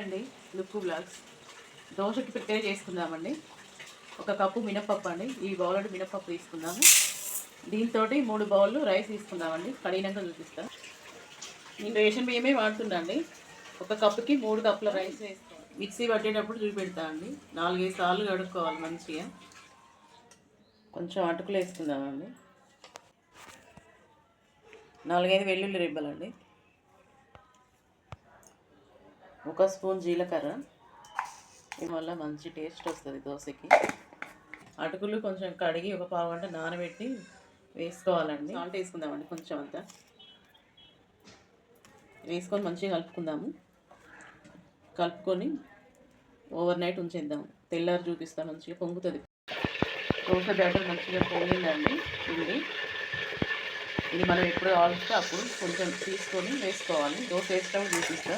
అండి look blogs. దోశకి prepare చేసుకుందామండి. 1 cup మినపప్పు అండి. ఈ బౌల్ మినపప్పు తీసుకుందాము. దీంతో 3 బౌళ్ళు రైస్ తీసుకుందామండి. కడిగినాక చూపిస్తా. నేను రేషన్ బియ్యమే వాడుతున్నా అండి. 1 కప్పుకి 3 కప్పుల రైస్ వేసుకోవాలి. మిక్సీ పట్టేటప్పుడు చూపెడతా అండి. 4-5 సార్లు కడుక్కోవాలి మంచిగా. కొంచెం అటుకులు వేసుకుందామండి. 4-5 వెల్లుల్లి రెబ్బలండి. 1 స్పూన్ జీలకర్ర. దీనివల్ల మంచి టేస్ట్ వస్తుంది దోశకి. అటుకులు కొంచెం కడిగి 1 పావు గంట నానబెట్టి వేసుకోవాలండి. సాల్ట్ వేసుకుందామండి కొంచెం అంతా. వేసుకొని మంచిగా కలుపుకొని ఓవర్ నైట్ ఉంచేద్దాం. తెల్లారి చూపిస్తాం. మంచిగా పొంగుతుంది. దోశ బ్యాటర్ మంచిగా పొంగిందండి. ఇది మనం ఎప్పుడు కావాల్స్తే అప్పుడు కొంచెం తీసుకొని వేసుకోవాలి. దోశ వేసేటప్పుడు చూపిస్తా.